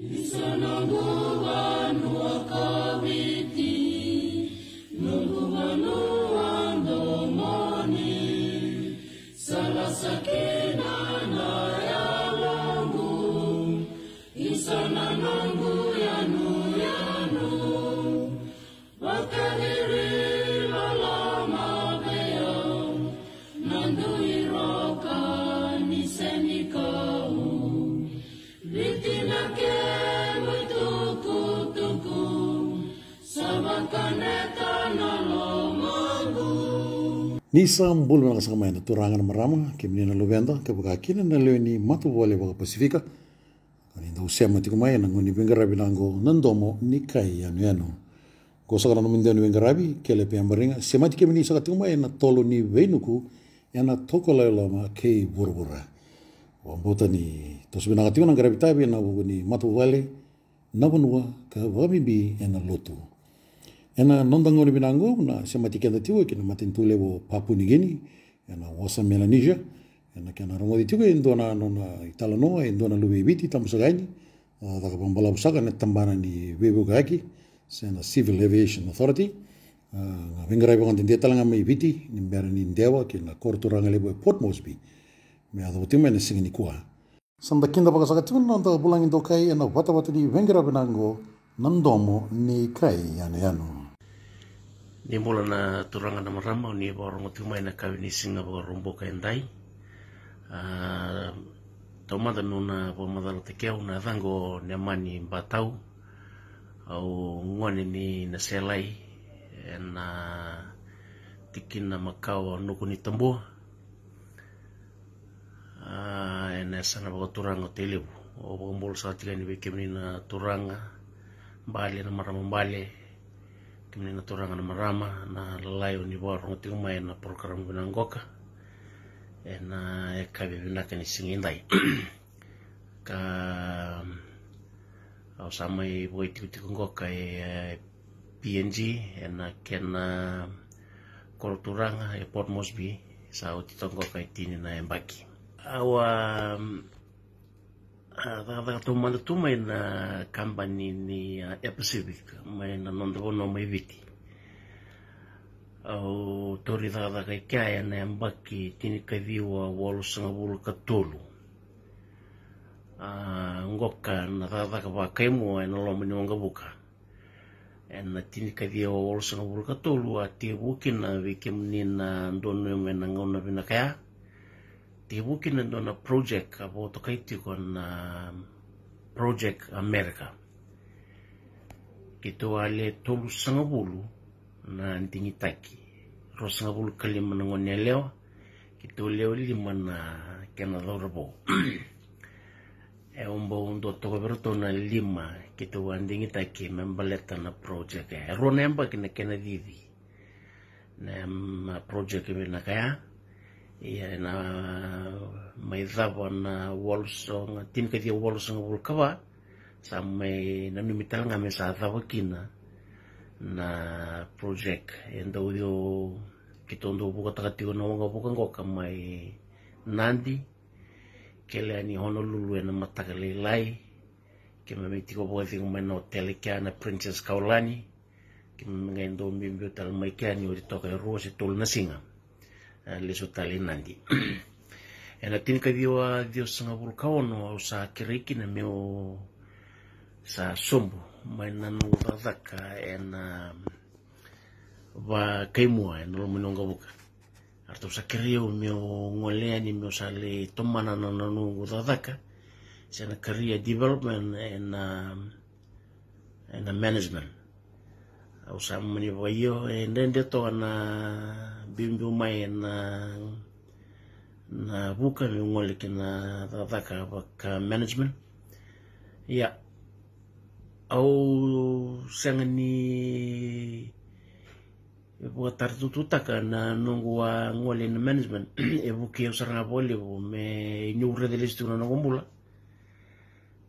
Isananguan wakawiti, nungumanuan domoni, salasakina na yalongu, isananangu yanu yanu, wakahiri lalama beyau, nandu iroka nisenikau, vitinake Nisa mbulu na kasama na turangan marama kimni na lubenda ke bukakina na leo ni matu wale baka Pasifika kani ndo usema tikumaya na ngoni bingarabi nango nandomo ni kai yanu ko sakana no mindeno bingarabi kele pe ambaringa semati kimni saka tikumaya na tolo ni venuku yana tokola lama ke burbura wambota ni tosbina katima na garabi tabi na ni matu wale na bonua ka wamibi ena lotu ena nondangoni binango na semati kenda tiwa kina matintule wo Papua New Guinea ena wasa Melanesia ena kena rongo tiwa indona nona Italanoa indona luwebiti tamusagani daga bambala busaka na tambana ni webogaki sena Civil Aviation Authority vengarai bang tinde talanga mai viti ni mbera ni ndewa kina korturanga lebo Port Moresby me ado tima na singini kuha sanda kinda baka saka tiwa nanda bulangin dokai ena wata ni vengarai binango nandomo ni kai yanu ni mula na turanga na marama ni borong tumai na kawini singa borombo ka endai tomada nuna bomada te keu na dango ne mani batau au ngone ni na selai na tikina makau nuku ni tambo ena sana bo turanga telebu o bombol sa tigani be kemni na turanga bale na marama bale kimni na turanga na marama na lalai ni borong tingmai na program binangoka ena ekabe binaka ni singindai ka au samai boy tikungoka PNG ena kena korturanga Port Moresby sa utitongoka itini na embaki awa da tomando tumai na company ni Pacific mai na nondono mai viti au tori da kai kaya na ambaki tini kaviwa wolu sanga bulu katolu ngoka na da ka ba kaimo na lo mini ngabuka en tini kaviwa wolu sanga bulu katolu ati bukina vikimni na ndono mena ngona binakaya tibukin na project abo to kaiti kon project America kito ale tolu sangabulu na ndingitaki ro sangabulu kalima na ngone leo kito leo lima na kena dorbo ombo ndo to berto na lima kito ndingitaki membaleta na project ro nemba kena divi na project na kaya ya na mai zabo na Wolsong tin ka dia Wolsong vulkava samai na numital nga me sa zabo kina na project endo yo kitondo buka takatigo na wanga buka ngoka mai nandi kele ani Honolulu na matakale lai kema mitiko bo thing mai no hotel na Princess Kaulani kema ngendo mbimbi hotel mai kani ori toka rose tol na singa leso tali nandi ena tin ka diwa dio sanga vulkaono sa kiriki na meo sa sombo mai na no dadaka ena va kaimua ena lo minonga buka arto sa kirio meo ngolea ni meo sale tomana na no dadaka sena career development ena management au sa mani vaio ndende to na bimbi mai na buka ni ngole kina dadaka baka management ya au sangani buat tartututa kana nungwa ngole na management e buki usaranga bole me nyure de listu na ngombula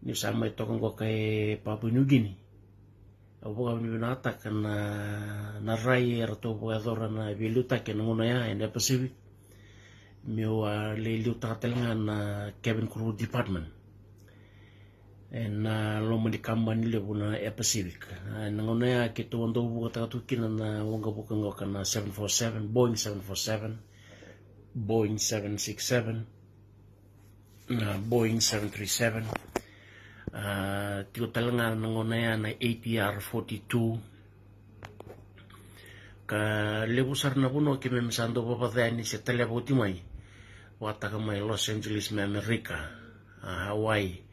ni sama to ngo kai Papua New Guinea au buka ni binata kana na rai erto buadora na biluta ke ngona ya enda Pacific mewa le luta telanga na cabin crew department na lomo di kambani le buna Pacific ngona ya kito ndo buka tukina na wonga buka ngoka na 747 Boeing 747 Boeing 767 na Boeing 737 tiko talanga ngona ya na ATR 42 ka lebusar na buno ke memsando babadani se telebuti mai wataka mai Los Angeles me America Hawaii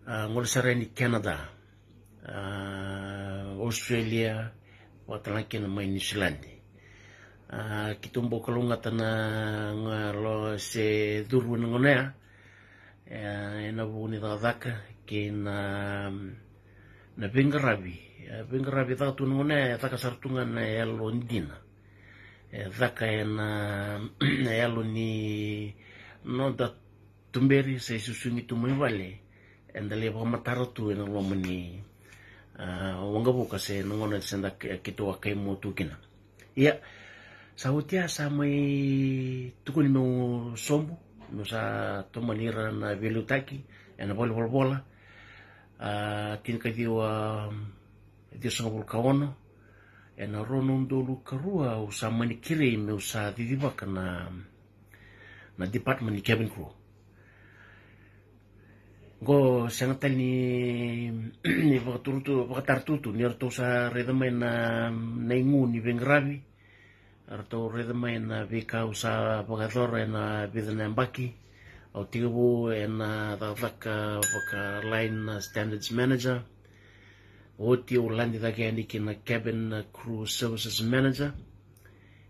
ngol sarani Canada Australia watalaki na mai New Zealand kitumbo kalunga tana ngalo se duru ngona ena buni dadaka ke na bengarabi da tu ngona taka sartunga na Londina daka ena ni no da tumberi se susungi tumai vale endale ba mataro tu ena lomani wanga buka se ngona senda kito kai motu kina ya sautia sa mai tukuni no sombo no sa tomanira na velutaki ena bola tin ka diwa dio sangabul kawono ena ronon dolu karua usa manikiri me usa didibaka na department ni cabin crew go sangatal ni bakatartutu ni arto sa redamay na ingu ni bengrabi arto redamay na bika usa bagador na bidana mbaki au tigabu na dadaka baka line standards manager oti ulandi dake andiki na cabin crew services manager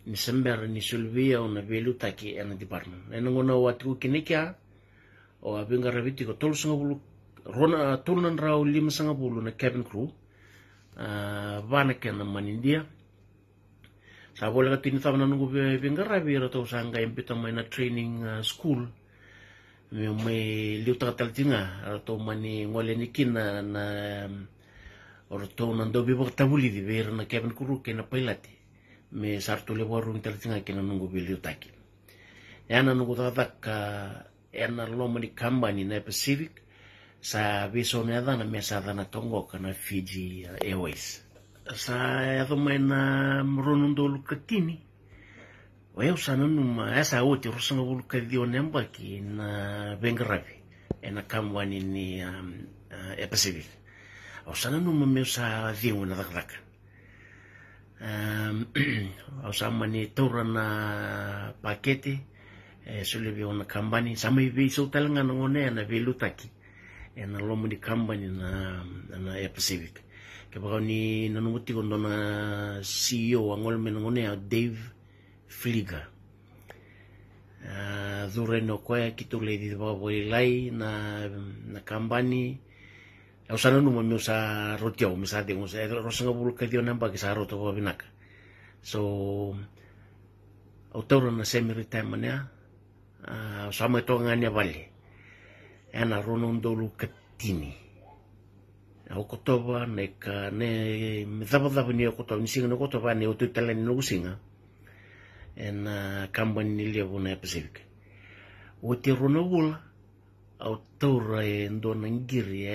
ni sember ni sulvia una velutaki ena department ena ngona watu kinikia o abinga rabiti ko tol sangabulu rona tolnan raw lim sangabulu na cabin crew bana ken manindia sabola ka tin tabana nungu binga rabi rato sanga impita mai na training school me mai liuta taltinga rato mani ngole nikina na orto nando bibo tabuli di ver na cabin crew ke na pilati me sarto le waru taltinga ke na nungu biliutaki yana nungu dadaka ena lomo di kambani na Pacific sa viso na mesa na tongo kana Fiji Airways sa edo mai na mronondolu katini weo sana numa esa oti rusanga bulu kadio nemba ki na bengravi ena kambani ni Pacific o sana numa mesa dio na dakdaka o samani tora na pakete sulle vi una kambani sama ibi so talanga ngone na velutaki ena lomo di kambani na Pacific ke ba ni nanuti kondo na CEO angol men ngone Dave Fliga dure no kwa kitule di ba boilai na kambani au sana no mo sa rotio mi sa de mo sa rosanga bulu ka dio namba ke sa roto ba binaka so autor na semi retirement sama tonganya vale ena ronondolu katini au kotoba ne mthaba ni kotoba ni singa kotoba ne ututala ni lusinga ena kambani ni levo na Pacific wote ronobula au tora ndo ngiri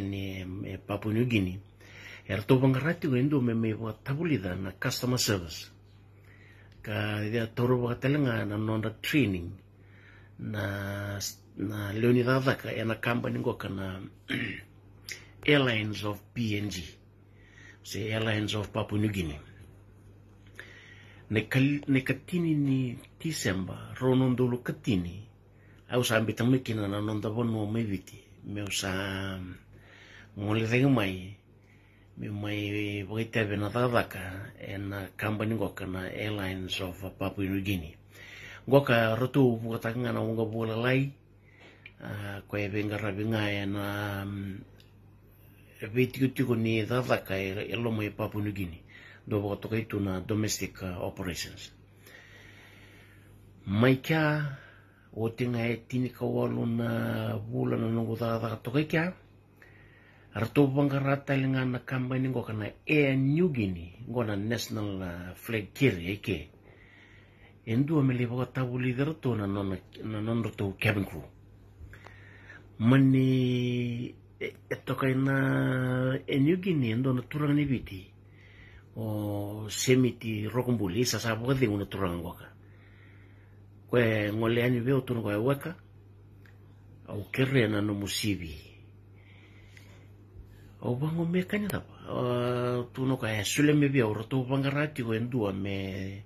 ni Papua New Guinea erto bangarati ndo me tabulida na customer service ka dia toro batelanga na nonda training na Leonida Daka ena company ngoka na Airlines of PNG se Airlines of Papua New Guinea ne katini ni December ronondolu katini au sambi tamikina na nonda bono meviti me usa ngole mai me mai boite bena Daka ena company ngoka na Airlines of Papua New Guinea ngoka rotu bukatanga na unga bola lai kwa benga rabinga na vitiko ni Daka elomo e Papua New Guinea do botoka itu na domestic operations maika wotinga etini kawalu na bula na nungu Daka toka arto bangarata lenga na kambani ngoka na Air New Guinea ngona national flag carrier ke endo me le bota buli derto na non to cabin crew mani toka na New Guinea ndo na turang ni biti o semiti rokumbuli sa sabu ka dingo na turang ngoka kwe ngole ani veo tunu kwa weka au kere na no musibi au bango mekanya tapa tuno ka sule me veo roto bangarati o endua me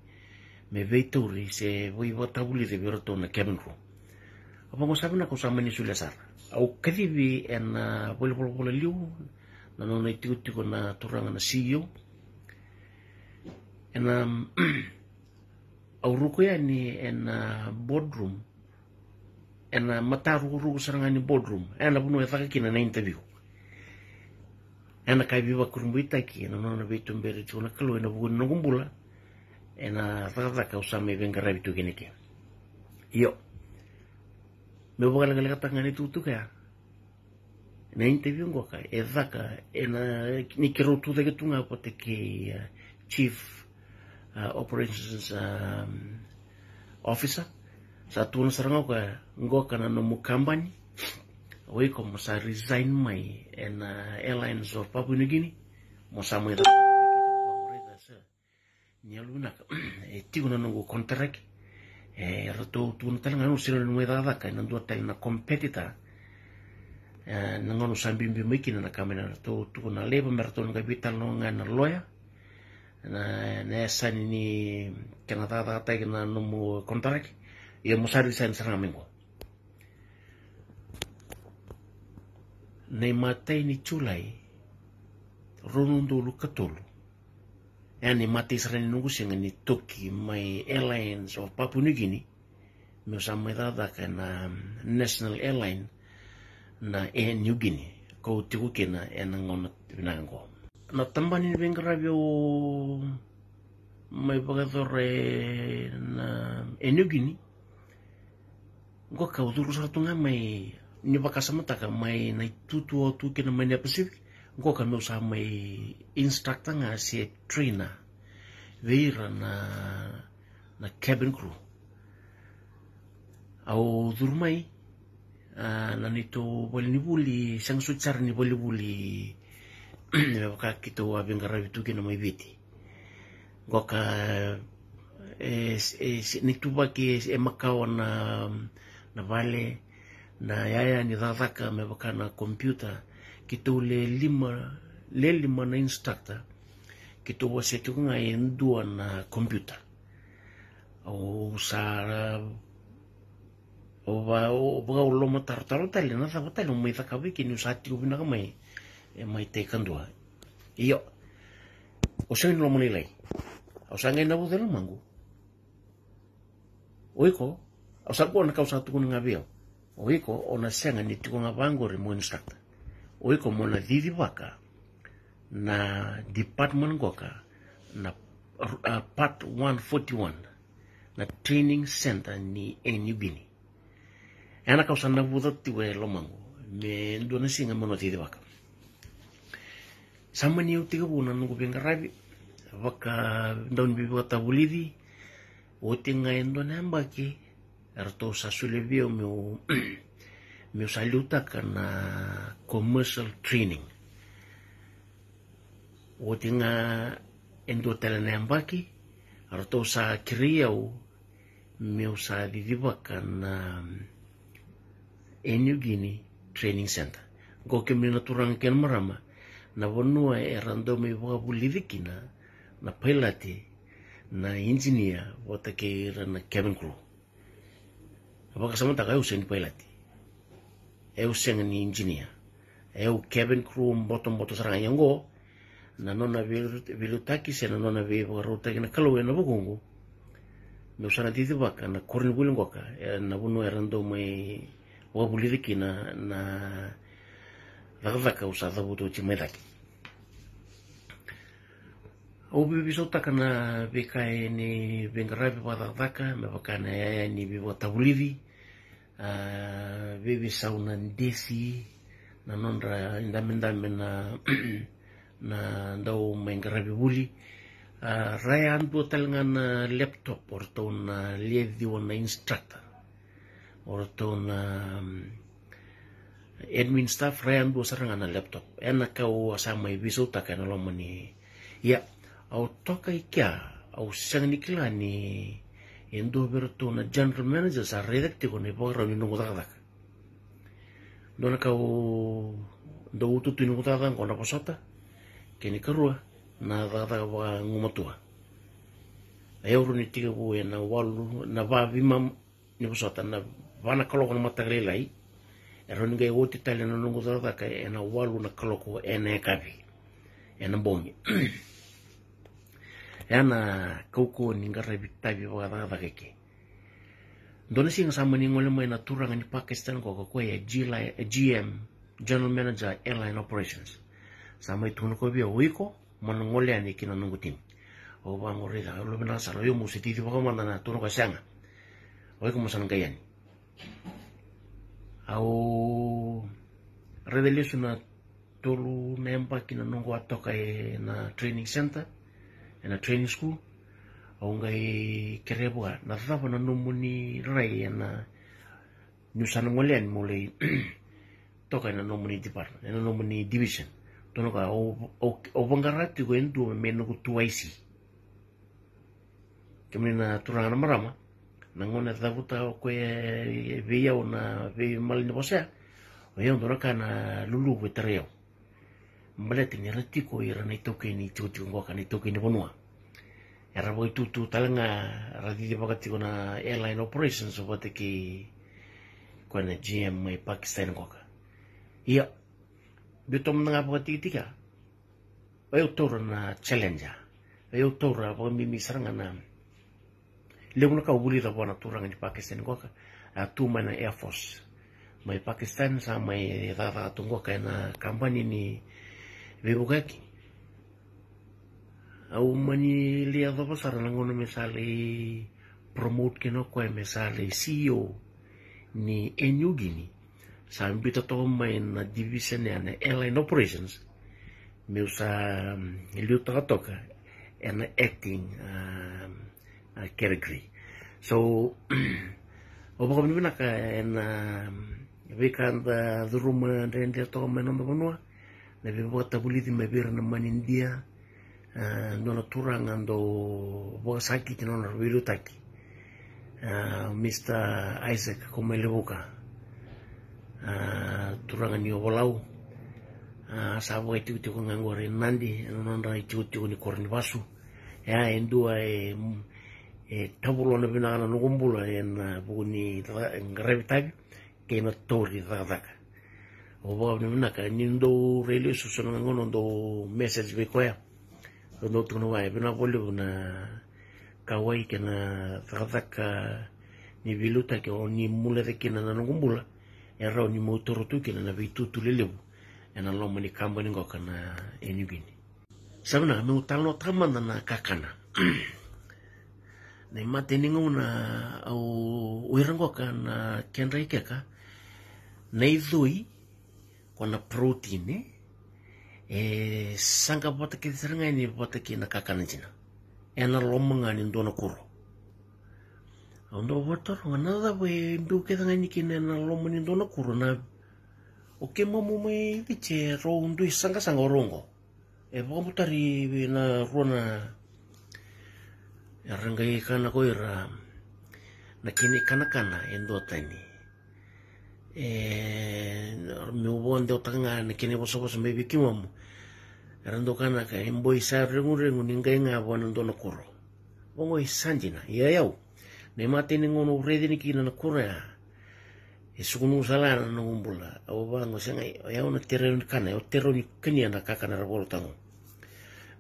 veituri se voi votabuli de veo roto na cabin crew abango sabi na kusama ni sule sar au kadibi en bol liu na no na tiko na turanga na CEO en au ruko ya ni en boardroom en mataru saranga ni boardroom en abuno efaka kina na interview en kai biwa kurumbuita ki en no na bitu mbere tuna kalo en abu no gumbula en tata ka usame venga rabitu kini ki yo me voga la tangani tutu ka na interview ngoka ezaka en ni kero tu de tunga pote ki chief operations officer sa tuna saranga ko ngoka na no mukambani we ko sa resign mai en airlines of Papua New Guinea mo sa mo da nyaluna tiguna no contract rato tuna talanga no sira no da ka na do tal na competitor na ngono sambimbi mikina na kamera to na leba merto no capital no ngana lawyer na sani ni Canada data na no mo contract e mo sari san saramengo nei matei ni chulai ronundo lukatolo ani matei sarani no gusinga ni toki mai airlines of Papua New Guinea me sameda daka na national airline na New Guinea ko tiku kena ngona binango na tambani vengra vio mai pagadore na New Guinea go ka uduru sartunga mai ni bakasamata ka mai na tutu o tu kena mai na Pacific go ka no sa mai instructor nga si trainer veira na cabin crew au durmai na nito bolibuli sang sucar ni bolibuli ka kito abengara bitu kena mai biti goka ni tuba ki makao na vale na yaya ni dadaka me baka na computer kito le lima na instructor kito wase tukunga endua na computer o sa o ba lo matar tali na sa tali mai takabi ki ni usati ubina mai mai te kandua iyo o sen lo monilai o sangai na budelo mangu oiko o sapo na kausa tu nga bio oiko ona senga ni tu nga bango re mo instructor oiko mo na didi baka na department goka na part 141 na training center ni New Guinea ana kausa na budati we lo mangu me ndo na singa mo didi baka sama ni utiga buna nungu benga rabi waka ndon bibi wata bulidi wote nga endo namba ki erto sa sulevio meu saluta kana commercial training wote nga endo tele namba ki erto sa kriau meu sa viviva kana New Guinea Training Center go kemina turang ken marama na vonua rando me voa bulidi kina na pilot na engineer wata ke na cabin crew apaka sama taka usen pilot usen ni engineer cabin crew bottom sarang yango na nona vilutaki se na nona ruta na kalau na bugungu me usana titi baka na korni bulingoka na bunu rando me wa bulidi kina na ka usada buto chimedaki o bibi sota kana bekae ni bengarabi wadaka me bakana ya ni bibo tabulivi bibi sauna ndesi na nondra indamendame na ndau mengarabi buli raya andu talngan laptop orto na liedi na instructor orto na admin staff rayan do saranga na laptop ena ka o sama ibiso ta kana lo mani ya au toka ikya au sangnikila ni endo berto na general manager sa redacte ko ne bora ni nungu dadak dona ka o do utu tu nungu dadak ko na posata kini karua na dadak wa ngumatua euro ni tiga ko na walu na va vimam ni posata na vana kalo ko matagrela lai eron ga o titale na nungu dadak na walu na kalo ko ene kavi ena bongi yana kauko ningara bitabi wa da keke dona singa sama ni ngole mai na turanga ni Pakistan ko ya GM General Manager Airline Operations sama itu ko bia wiko mon ngole ani kina nungutin o ba ngore da lo bena sa yo musiti di ba mana na turanga sanga o ko musan gayan au revelation na tolu nempa kina nungu atoka na training center in a training school au ngai kerebua na thapa na nomuni rai na nyusana ngolen mole toka na nomuni department na nomuni division tono ka o bangarati go endu meno ku tuaisi kemina turana marama na ngone thabuta ko veia ona ve malini bosea o yo ndora kana lulu vetreo mbeleti ni ratiko ira na itoke ni tutu ngoka ni toke ni bonua era boy tutu talanga radidi bakati na airline operations obote ki kona GM mai Pakistan ngoka iya bitom nga bakati tika ayo tora na challenger ayo tora ba mimi saranga na leuna ka ubuli da bona turanga ni Pakistan ngoka atu mana Air Force mai Pakistan sa mai dada tungoka na kampani ni Bebugaki au mani lia do pasara ngono mesale promote keno ko mesale CEO ni Enyugini sambita to mai na division na airline operations me usa liuta toka and acting category so obo mina ka na weekend the room rende to menondo bonua na bota buliti mebira na manindia nona turanga ndo bosaki kino na wirutaki Mr. Isaac Komelebuka turanga ni obolau sabo itu ko ngangore nandi nonda itu ni korni basu ya endua tabulo na binana ngumbula en buni ngrevitabi ke na tori dadaka obo na ka nindo rele susona ngono do message be koya do tuno wa bina bolu na kawai kana trataka ni viluta ke oni mule de kina na ngumbula era oni motor tu kina na bitu tulelebu ena lo mani kambani ngoka na Enyugini sabna me utalo tamana na kakana ne mateni ngona au uirangoka na kenra ikeka na idhui kona protein sanga bota ki seranga ni bota ki na kakana jina ena lomonga ni ndona kuro ondo bota ngana da we ndu ke danga ni ki na lomo ni ndona kuro na oke momo me viche ro ndu sanga orongo bomutari na rona rangai kana ko ira na kini kana endo tani mi ubonde otanga na kini boso mbebi kimom rando kana ka imboi sa rengu ningai nga bona ndono kuro bongo isanjina yayau ne mateni ngono redi ni kina na kuro ya esukunu sala na ngumbula au bango senga ya una terren kana o terro ni kenya na kaka na rabolo tango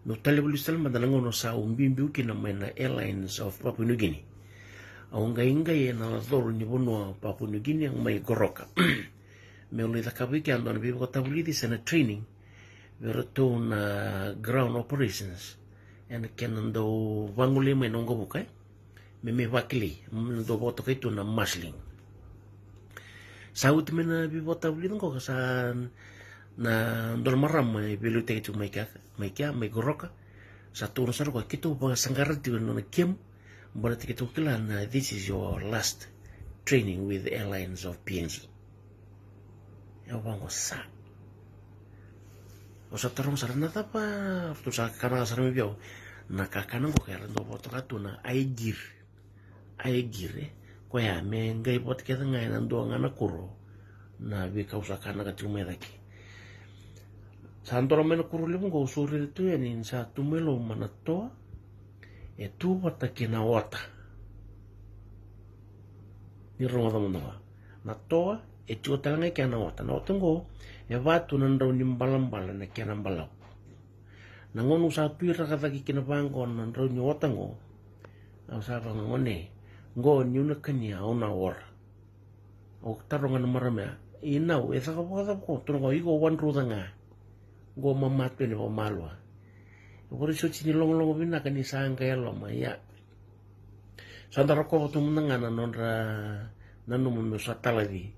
no talebulu salma na ngono sa umbimbi ukina mena Airlines of Papua New Guinea au ngai na zoro ni bono Papua New Guinea mai goroka me uli da kabiki ando na bibo tabulidi sana training veroto na ground operations and kenando vanguli mai nongo bukai me wakili ndo boto kaitu na masling saut mena bibo tabulidi ngo sa na ndor maram mai bilu te tu mai goroka sa turun sar ko kitu ba sangarati no na kem but kitu kila this is your last training with the Airlines of PNG wango sa o sa tarong sa na tapa tu sa kana sa mi bio nakakana ko kaya ndo boto katuna ay gir ko ya me ngai bot ke ngai nan do ngana kuro na bi kausa kana ka tume daki santoro men kuro limu go suri tu ya ni sa tumelo manato e tu wata kina wata ni ronga da mundawa na toa e tu talanga ke na wata ngo e watu nan raw ni mbalambala na ke na mbalaw na ngonu sa tuira kata ki kina bangon nan raw ni wata ngo au sa pa ngone ngo ni una kania ona ora o taronga na marame inau e sa ko to ngo igo wan rudanga go mamat pe no malwa ora so chini long bina kani sanga ya lo ya sandara ko to munanga na nonra nanu mun sa taladi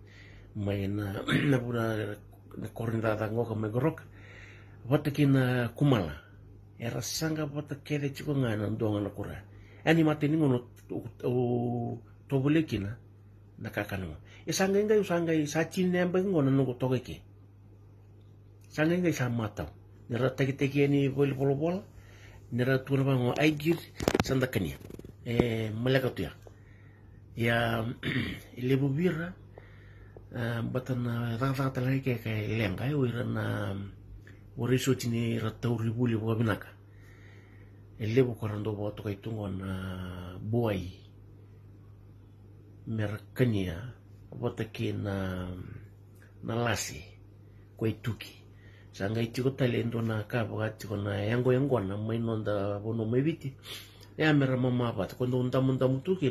mai na pura na korinda da ngo ka megorok wata kina kumala era sanga wata kele chiko ngana ndonga na kura ani matini ngono to bolekina na kakano isanga ngai sa chinemba ngono ngo togeke sanga ngai sa mata nera teki ni bol nera tuna bango aigir sanda kania malaka tu ya lebu bira batana rata talai ke lenga wira na woriso tini ratau ribuli wa binaka lebu korando bo to kai tungon buai merkania botake na lasi koi tuki sanga itiko talento na ka bogati kona yango na mai nonda bono mebiti ya mera mama bat kondo unta tuki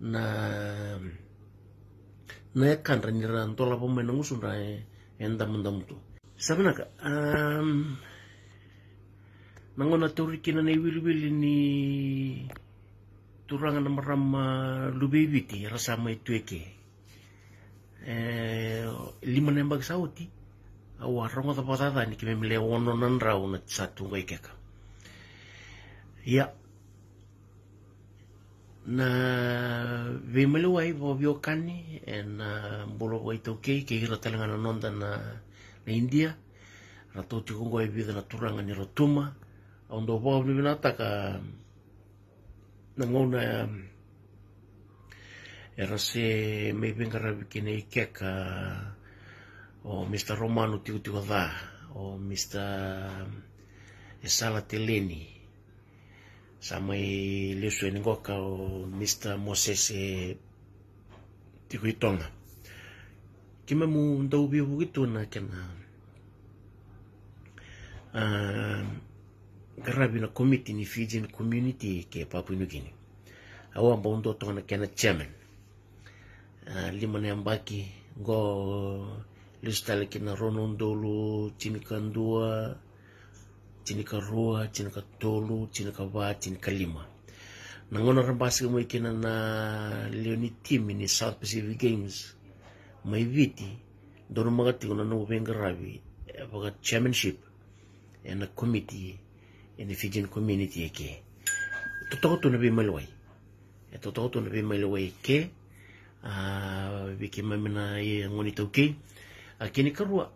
na kanra ni ran tola po mai nangusunda enda mutu sabnaka nangona turikina na iwili ni turangan na marama lubibiti rasa mai tueke lima nembag sauti awarong ta patata ni kimemle wono nan raw na satu ngai keka ya na vimeluai bo biokani en bolo bo itoke ke ira talanga nonda na India rato tukungo e vida na turanga ni rotuma ondo bo ni binata ka nangona era se me vengara bikine keka o Mr. Romano tiu da o Mr. Esala Teleni samai lesu ngoka o Mr. Moses tikuitonga kima mu ndau bi bugitu na kena garabi na committee ni Fijian community ke Papua New Guinea awa mbondo to na kena chairman lima na mbaki go listale kina ronondolu chinikandua chinikarua chinikatolu chinikaba chinikalima nangona rambasi mo ikina na Leoni team ni South Pacific Games mai viti dono magati kuna no bengarabi baga chairmanship and a committee in the Fijian community ke toto na bi malwai toto na bi malwai ke biki mamina ngoni toke akini karua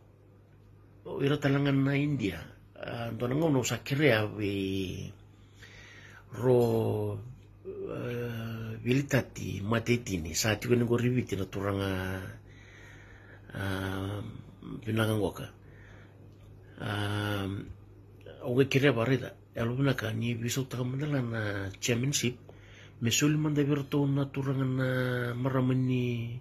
ira talangan na India dona ngono sa krea we ro vilitati matetini sa tiwe ngo riviti na turanga binanga ngoka oge krea barida alubna ka ni biso takamandala na chairmanship mesul manda virto na turanga na maramani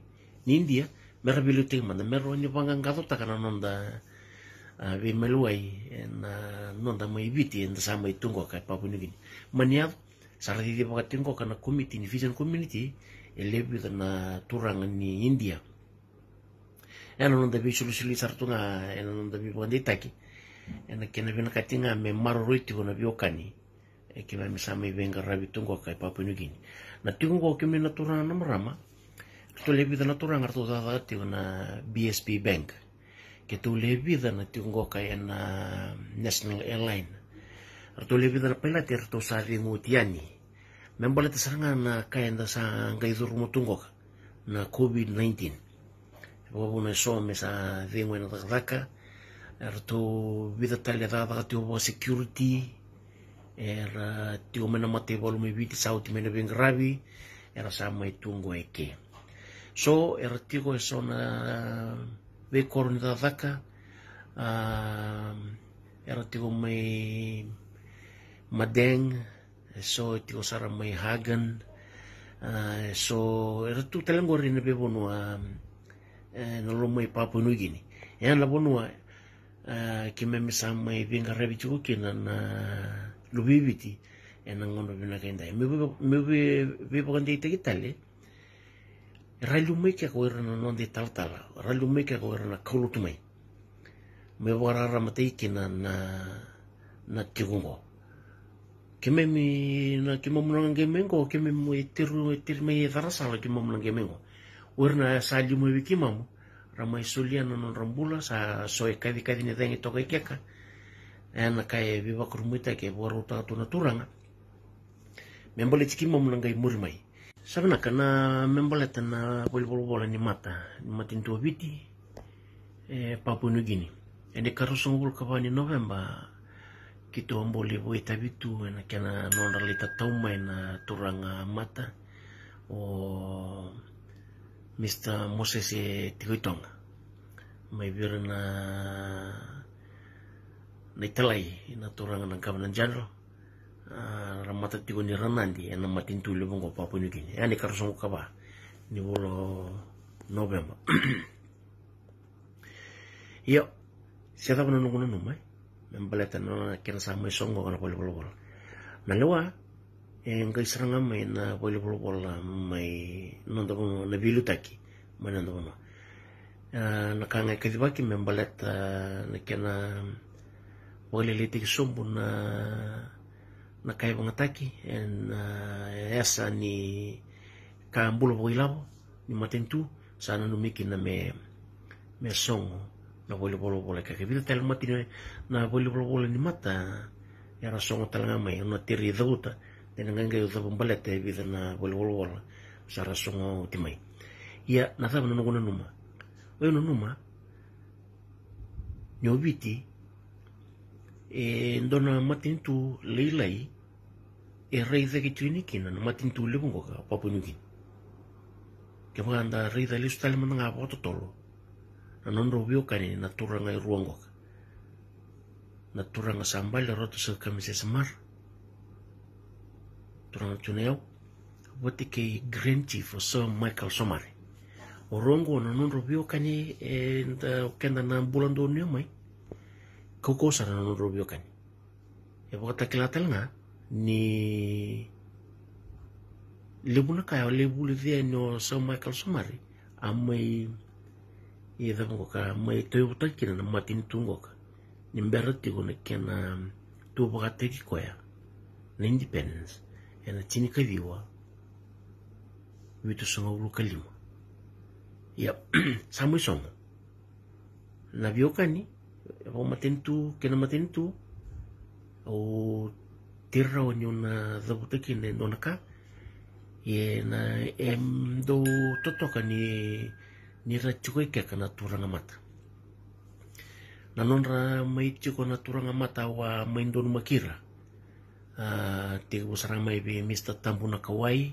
ni India merabilu te manda mero ni bangangato takana nonda vi meluai na nonda mai viti en sama itungo ka Papua New Guinea mania sarati di pakatingo kana committee ni Fijian community elebi na turanga ni India ena nonda vi sulusuli sartunga ena nonda vi banditaki ena kena vina katinga me maroriti kona biokani kina misama ivenga rabi tungo ka Papua New Guinea na tungo kemi na turanga na marama to lebi na turanga to dati na BSP Bank ke tu lebi na tungo ka na National Airline to lebi na pelati to sari ngutiani membala tasanga na kaya nda sa ngai duru mutungo na COVID-19 Wabuna so me sa vingwe na daka. To vida tali da tio security. Era tio mena mate volume viti sauti mena vingravi. Era sa mai tungo eke. So era tio so na ve korni da daka. Era tio mai Madeng, so tio sara mai Hagen. So era tu telengori na bevono no lo mai Papua New Guinea. E la bonua ki me sa mai vinga revitu kina na lubiviti e na ngono vina kenda. Me be bogande te kitale. Railu mai ka ko era no de taltala. Railu mai ka ko era na kolutu mai. Me warara matei kina na tigungo. Keme mi na kimo mnange mengo keme mo itiru me darasala kimo mnange mengo urna sa limu wiki mamu ramai sulia non rambula sa soe kadi ne dengi toka ikeka ana kai viva kurumuita ke boruta tu naturanga membole tiki mo mnange murmai sabna kana membole tana bolbola ni matin tu viti Papua New Guinea ene karusong bul kabani November kito ambole boita bitu na kana non ralita taumai na turanga mata o Mr. Moses Tiguitonga mai vira na italai na turanga na Governor General ramata tigo ni ranandi na matintu lebongo Papua New Guinea ani karusong kaba ni bolo November yo siapa pun nunggu mai membaleta no kena sama songo kana bol na lewa ngai seranga mai na bol mai nondo na bilutaki mana ndo no na kanga kadibaki membaleta na kena bole litik sombu na kai bongataki en esa ni kambulo boilabo ni matentu sana no mikina me songo na bole ka vida tel matine na bole ni mata era songo talanga mai na tiri dauta tenanga ngai usa bombalete vida na bole sara songo timai ia na sabe no ngona numa o no numa nyobiti ndona matintu leilai reiza ki tuinikina na matintu lebongo ka Papua New Guinea ke manda reiza lisu tali mananga pototolo na nondo biokani na turanga ruango na turanga sambal roto sa kamise samar turanga tuneo wati ke Grand Chief Sir Michael Somare orongo na nondo biokani nda kenda na bulando ne mai koko sa na nondo biokani e bota kilatal nga ni lebuna kaya lebuli dia no Sir Michael Somare amai ia mo ka mai teu takina na matin tungo ka nimberati gona kena tu bogate ki koya na independence ena chini ka viwa vitu songa ulu kalima ya samu songa na viokani o matentu kena matentu o tirra o nyona zabutaki ne donaka ye na do totoka ni rachukoi ke kana turanga mata na nonra mai chiko na turanga mata wa maindon makira te usara mai be Mr. Tambuna Kawai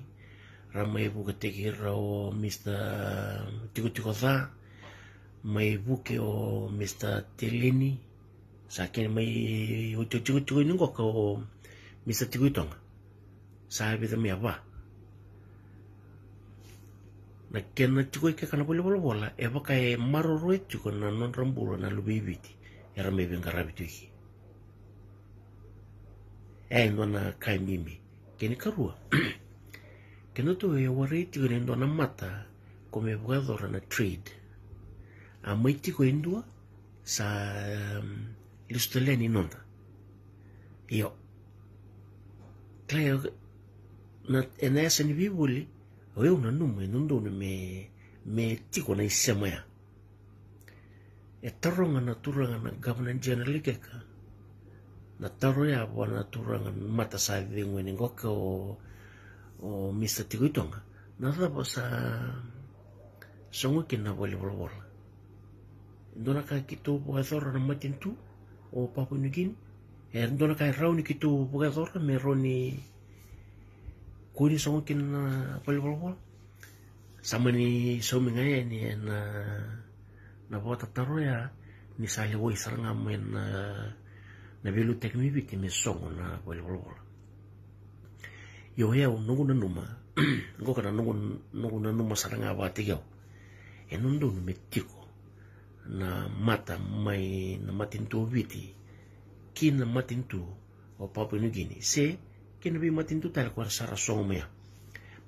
ramai buka tekira o Mr. Tiko za mai buke o Mr. Teleni sakin mai o tiko ningo ka o Mr. Tiguitonga sabi da mi aba na kena chukoi ke kana bola e baka e maroroi chuko na non rambulo na lubibiti era me venga rabitu ki ndona kai mimi keni karua kena to e wari chuko ndona mata come bwadora na trade a maiti ko indua sa ilusteleni nonda io claro na enesa ni bibuli o una nume non done me tiko na isemaya e taronga na turanga na Governor General keka na taro ya wana turanga mata sa vingwe ni ngoka o Mr. Tiguitonga na rabo sa songo kina bole Dona ka kitu bukathora na matintu o Papua New Guinea. Dona ka rauni kitu bukathora me roni kuni songo kin na palipalapala. Sama ni sominga ya ni na bota taro ya ni sali woi saranga men na belu teknibi ki ni songo na palipalapala. Yo ya nungu na numa ngo kana nungu na numa saranga batigao. Nundu ni metiko na mata mai na matintu viti ki na matintu o Papua New Guinea se ki na bi matintu tal kwa sara songo mea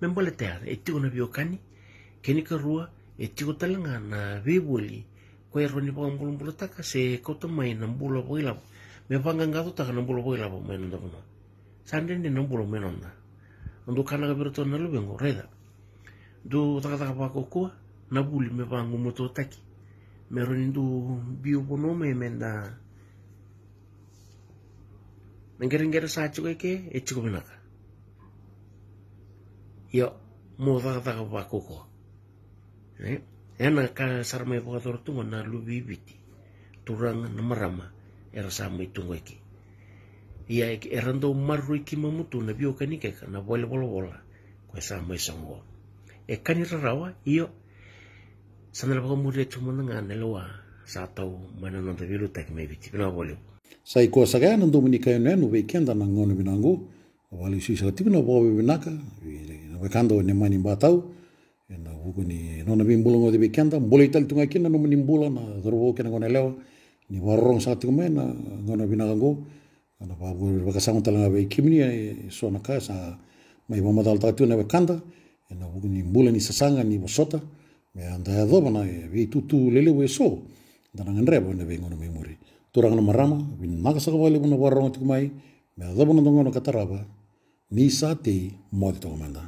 membole ter etiko na biokani keni ka rua etiko talanga na beboli ko eroni pa mbulu taka se koto mai na mbulu boila me vanga ngato taka na mbulu boila me no ndona sande ni na mbulu me nona ndo kana ka birto na lubengo reda do taka pa kokua na buli me vangu moto taki meroni ndu bio bonome menda ngere sa chuke ke e chuko binaka yo mo va koko ena ka sarme po tortu na lubi biti turang na marama era sa mai tungo iki ia erando maru iki mamutu na bio kanike na bola ko sa mai songo e kanira rawa iyo sanala ko mure tumana ngane loa sa tau mana no te vilu tak me biti na bole sai ko saga na dominika no weekend na ngono binangu wali si sa tibina bo binaka no bekando ne mani batau na huko ni no na bimbulongo de weekend bole tal tunga kina no mani mbula na dorbo kena ngone lewa ni warong sa tume na ngono binangu na babu bakasang talanga be kimni so na kasa mai mama dal tatu na bekanda na huko ni mbula ni sasanga ni bosota me anda ya doba na vi tutu lele we so dana ngrebo ne vengo no memori turang na marama bin makasa ko wale bona warong tikumai me doba no dongo no kataraba ni sa te mo to komanda